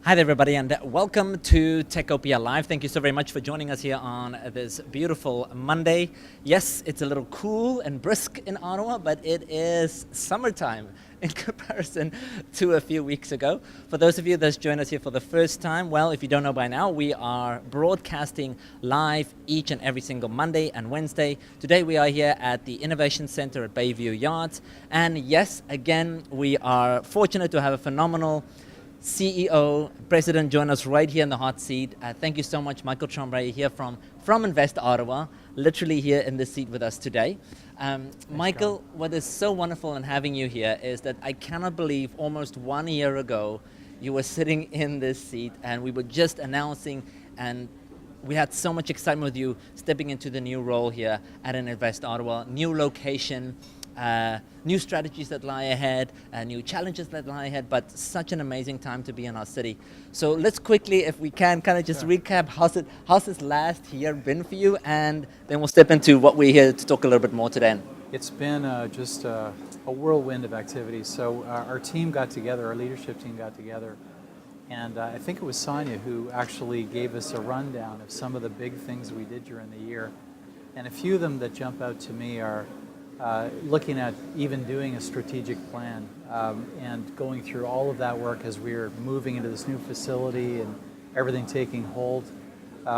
Hi there, everybody, and welcome to Techopia Live. Thank you so very much for joining us here on this beautiful Monday. Yes, it's a little cool and brisk in Ottawa, but it is summertime in comparison to a few weeks ago. For those of you that's joined us here for the first time, well, if you don't know by now, we are broadcasting live each and every single Monday and Wednesday. Today we are here at the Innovation Center at Bayview Yards. And yes, again, we are fortunate to have a phenomenal CEO, President join us right here in the hot seat. Thank you so much, Michael Tremblay, here from Invest Ottawa, literally here in the seat with us today. Michael, what is so wonderful in having you here is that I cannot believe almost 1 year ago you were sitting in this seat and we were just announcing, and we had so much excitement with you stepping into the new role here at Invest Ottawa, new location, new strategies that lie ahead, new challenges that lie ahead, but such an amazing time to be in our city. So let's quickly, if we can, kind of just recap how's this last year been for you, and then we'll step into what we're here to talk a little bit more today. It's been just a whirlwind of activities. So our team got together, our leadership team got together, and I think it was Sonia who actually gave us a rundown of some of the big things we did during the year. And a few of them that jump out to me are looking at even doing a strategic plan and going through all of that work as we were moving into this new facility and everything taking hold.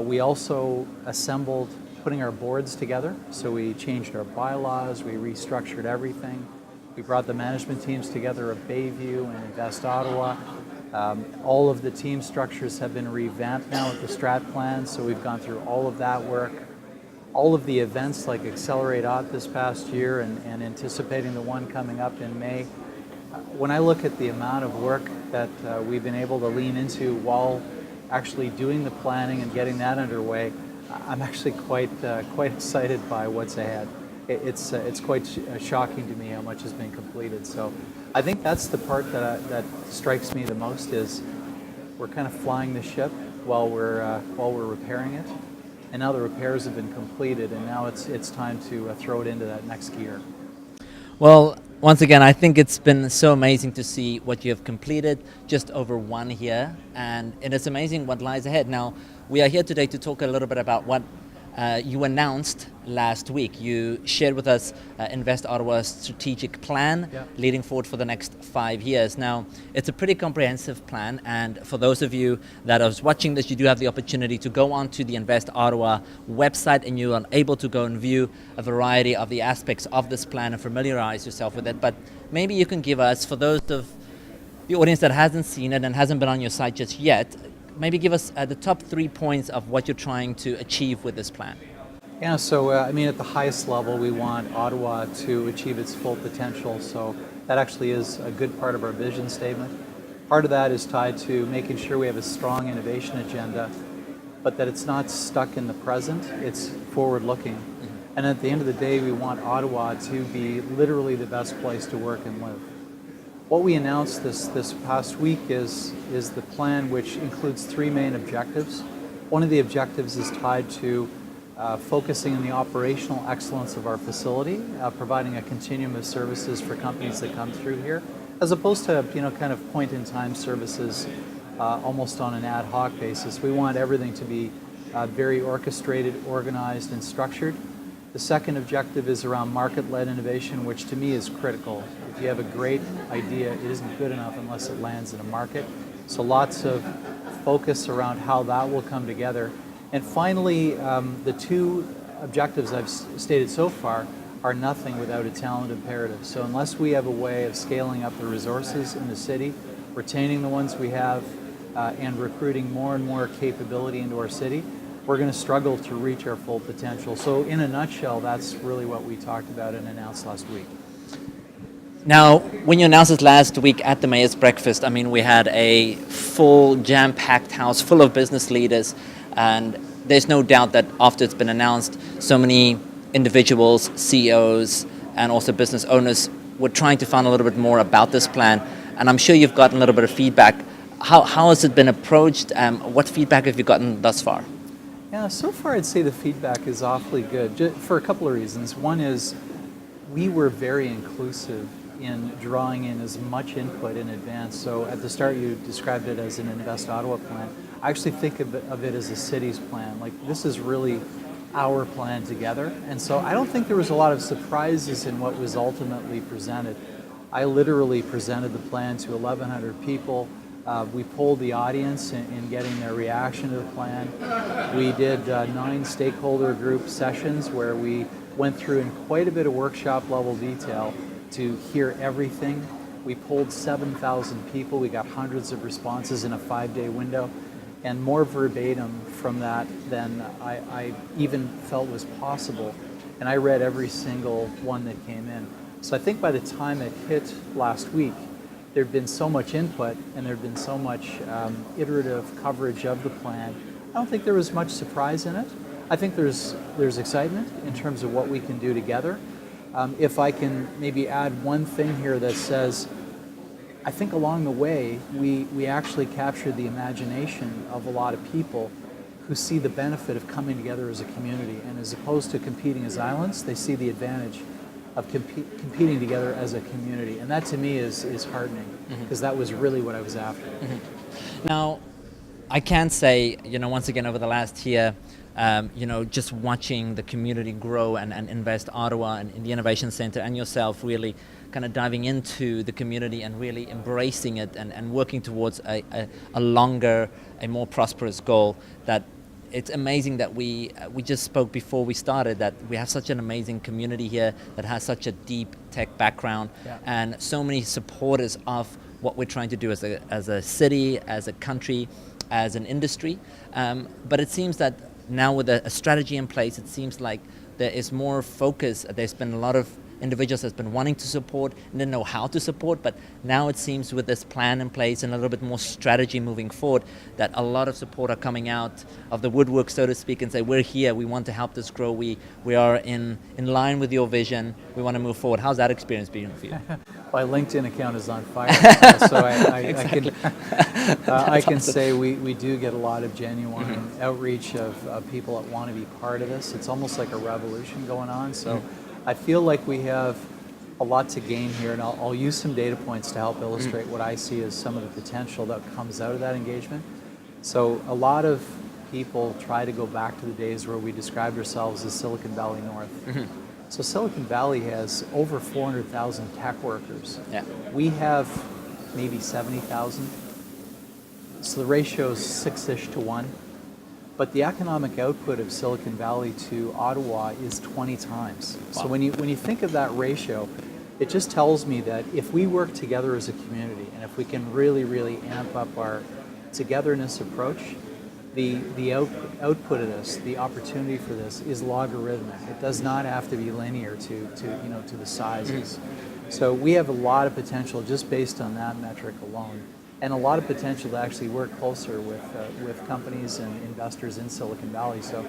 We also assembled putting our boards together, so we changed our bylaws, we restructured everything. We brought the management teams together at Bayview and Invest Ottawa. All of the team structures have been revamped now with the strat plan, so we've gone through all of that work. All of the events like Accelerate Ott this past year and anticipating the one coming up in May. When I look at the amount of work that we've been able to lean into while actually doing the planning and getting that underway, I'm actually quite excited by what's ahead. It's quite shocking to me how much has been completed. So I think that's the part that strikes me the most is we're kind of flying the ship while we're repairing it. And now the repairs have been completed, and now it's time to throw it into that next gear. Well, once again, I think it's been so amazing to see what you have completed just over 1 year, and it is amazing what lies ahead. Now, we are here today to talk a little bit about what you announced last week. You shared with us Invest Ottawa's strategic plan leading forward for the next 5 years. Now, it's a pretty comprehensive plan, and for those of you that are watching this, you do have the opportunity to go onto the Invest Ottawa website and you are able to go and view a variety of the aspects of this plan and familiarize yourself with it. But maybe you can give us, for those of the audience that hasn't seen it and hasn't been on your site just yet, maybe give us the top 3 points of what you're trying to achieve with this plan. Yeah, so I mean, at the highest level, we want Ottawa to achieve its full potential. So that actually is a good part of our vision statement. Part of that is tied to making sure we have a strong innovation agenda, but that it's not stuck in the present, it's forward-looking. And at the end of the day, we want Ottawa to be literally the best place to work and live. What we announced this past week is the plan, which includes 3 main objectives. One of the objectives is tied to focusing on the operational excellence of our facility, providing a continuum of services for companies that come through here, as opposed to kind of point-in-time services almost on an ad hoc basis. We want everything to be very orchestrated, organized, and structured. The second objective is around market-led innovation, which to me is critical. If you have a great idea, it isn't good enough unless it lands in a market. So lots of focus around how that will come together. And finally, the 2 objectives I've stated so far are nothing without a talent imperative. So unless we have a way of scaling up the resources in the city, retaining the ones we have, and recruiting more and more capability into our city, we're going to struggle to reach our full potential. So in a nutshell, that's really what we talked about and announced last week. Now, when you announced this last week at the Mayor's Breakfast, I mean, we had a full jam-packed house full of business leaders, and there's no doubt that after it's been announced, so many individuals, CEOs, and also business owners were trying to find a little bit more about this plan, and I'm sure you've gotten a little bit of feedback. How has it been approached? What feedback have you gotten thus far? Yeah, so far I'd say the feedback is awfully good for a couple of reasons. One is we were very inclusive in drawing in as much input in advance. So at the start you described it as an Invest Ottawa plan. I actually think of it as a city's plan. Like, this is really our plan together. And so I don't think there was a lot of surprises in what was ultimately presented. I literally presented the plan to 1,100 people. We polled the audience in getting their reaction to the plan. We did 9 stakeholder group sessions where we went through in quite a bit of workshop level detail to hear everything. We polled 7,000 people. We got hundreds of responses in a 5-day window, and more verbatim from that than I even felt was possible. And I read every single one that came in. So I think by the time it hit last week, there'd been so much input and there'd been so much iterative coverage of the plan. I don't think there was much surprise in it. I think there's excitement in terms of what we can do together. If I can maybe add one thing here that says, I think along the way, we actually captured the imagination of a lot of people who see the benefit of coming together as a community. And as opposed to competing as islands, they see the advantage of competing together as a community. And that to me is heartening, because that was really what I was after. Now, I can say, once again, over the last year, just watching the community grow and Invest Ottawa and in the Innovation Centre and yourself really kind of diving into the community and really embracing it and working towards a longer, a more prosperous goal. That it's amazing that we just spoke before we started that we have such an amazing community here that has such a deep tech background, and so many supporters of what we're trying to do as a city, as a country, as an industry. But it seems that now with a strategy in place, it seems like there is more focus. There's been a lot of individuals that's been wanting to support and didn't know how to support, but now it seems with this plan in place and a little bit more strategy moving forward that a lot of support are coming out of the woodwork, so to speak, and say, we're here, we want to help this grow, we are in line with your vision, we want to move forward. How's that experience been for you? My LinkedIn account is on fire, so I can say we do get a lot of genuine outreach of people that want to be part of this. It's almost like a revolution going on, so I feel like we have a lot to gain here, and I'll use some data points to help illustrate what I see as some of the potential that comes out of that engagement. So a lot of people try to go back to the days where we described ourselves as Silicon Valley North. So Silicon Valley has over 400,000 tech workers. We have maybe 70,000. So the ratio is 6-ish to 1. But the economic output of Silicon Valley to Ottawa is 20 times. Wow. So when you think of that ratio, it just tells me that if we work together as a community, and if we can really, really amp up our togetherness approach, the output of this, the opportunity for this is logarithmic. It does not have to be linear to the sizes. So we have a lot of potential just based on that metric alone, and a lot of potential to actually work closer with companies and investors in Silicon Valley. So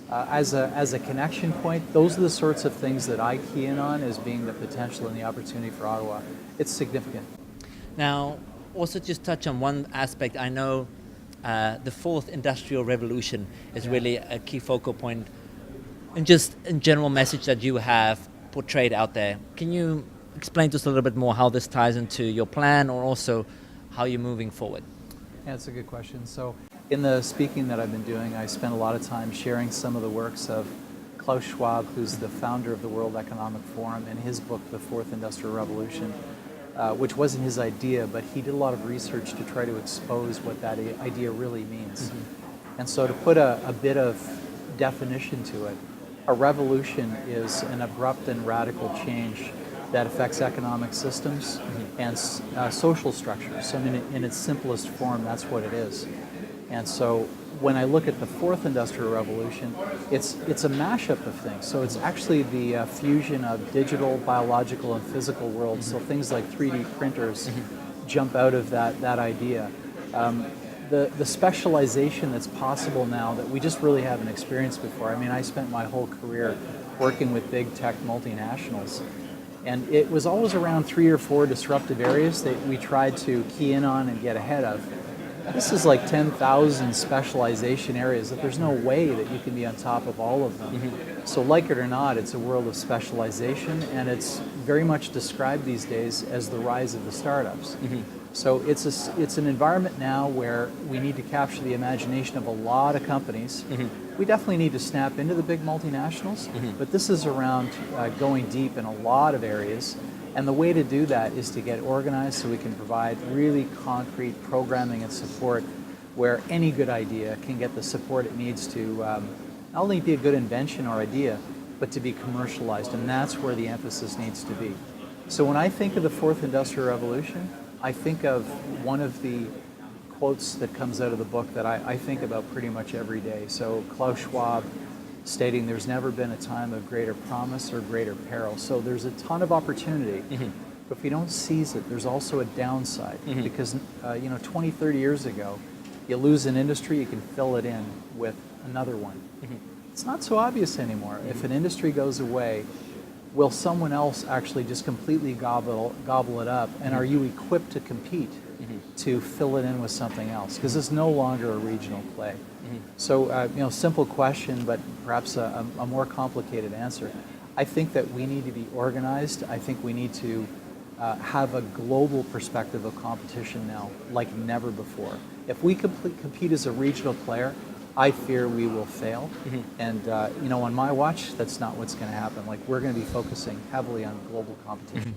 as a connection point, those are the sorts of things that I key in on as being the potential and the opportunity for Ottawa. It's significant. Now, also just touch on one aspect. I know the fourth industrial revolution is really a key focal point, and just in general message that you have portrayed out there. Can you explain to us a little bit more how this ties into your plan, or also how you're moving forward? Yeah, that's a good question. So in the speaking that I've been doing, I spent a lot of time sharing some of the works of Klaus Schwab, who's the founder of the World Economic Forum, and his book, The Fourth Industrial Revolution, which wasn't his idea, but he did a lot of research to try to expose what that idea really means. And so to put a bit of definition to it, a revolution is an abrupt and radical change that affects economic systems and social structures. So in its simplest form, that's what it is. And so when I look at the fourth industrial revolution, it's a mashup of things. So it's actually the fusion of digital, biological, and physical worlds. So things like 3D printers jump out of that idea. The specialization that's possible now that we just really haven't experienced before. I mean, I spent my whole career working with big tech multinationals, and it was always around 3 or 4 disruptive areas that we tried to key in on and get ahead of. this is like 10,000 specialization areas that there's no way that you can be on top of all of them. So like it or not, it's a world of specialization, and it's very much described these days as the rise of the startups. So it's an environment now where we need to capture the imagination of a lot of companies. We definitely need to snap into the big multinationals, but this is around going deep in a lot of areas. And the way to do that is to get organized so we can provide really concrete programming and support where any good idea can get the support it needs to not only be a good invention or idea, but to be commercialized. And that's where the emphasis needs to be. So when I think of the fourth industrial revolution, I think of one of the quotes that comes out of the book that I think about pretty much every day. So Klaus Schwab stating there's never been a time of greater promise or greater peril. So there's a ton of opportunity, but if you don't seize it, there's also a downside because 20, 30 years ago, you lose an industry, you can fill it in with another one. It's not so obvious anymore. If an industry goes away, will someone else actually just completely gobble it up? And are you equipped to compete to fill it in with something else? Because it's no longer a regional play. So, simple question, but perhaps a more complicated answer. I think that we need to be organized. I think we need to have a global perspective of competition now, like never before. If we compete as a regional player, I fear we will fail. And on my watch, that's not what's going to happen. Like, we're going to be focusing heavily on global competition.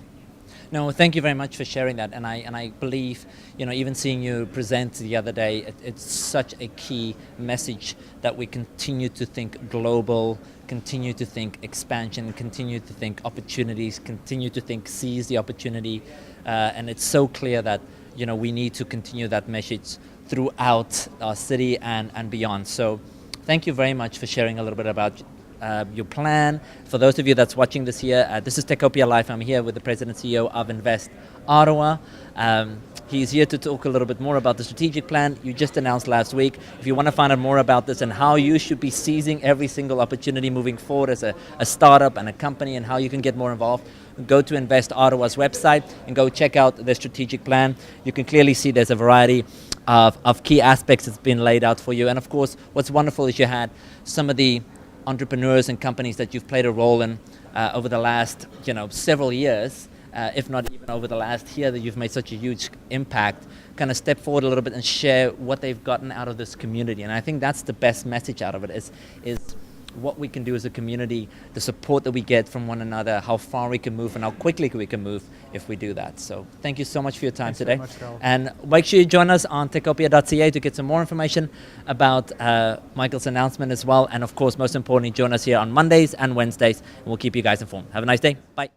No, thank you very much for sharing that, and I believe, even seeing you present the other day, it's such a key message that we continue to think global, continue to think expansion, continue to think opportunities, continue to think seize the opportunity, and it's so clear that we need to continue that message throughout our city and beyond. So thank you very much for sharing a little bit about your plan. For those of you that's watching this here, this is Techopia Live. I'm here with the President and CEO of Invest Ottawa. He's here to talk a little bit more about the strategic plan you just announced last week. If you want to find out more about this and how you should be seizing every single opportunity moving forward as a startup and a company, and how you can get more involved, go to Invest Ottawa's website and go check out the strategic plan. You can clearly see there's a variety of key aspects that's been laid out for you. And of course, what's wonderful is you had some of the entrepreneurs and companies that you've played a role in over the last several years, if not even over the last year, that you've made such a huge impact, kind of step forward a little bit and share what they've gotten out of this community. And I think that's the best message out of it, is what we can do as a community, the support that we get from one another, how far we can move and how quickly we can move if we do that. So thank you so much for your time today. Thanks very much, Carl. And make sure you join us on techopia.ca to get some more information about Michael's announcement as well. And of course, most importantly, join us here on Mondays and Wednesdays, and we'll keep you guys informed. Have a nice day. Bye.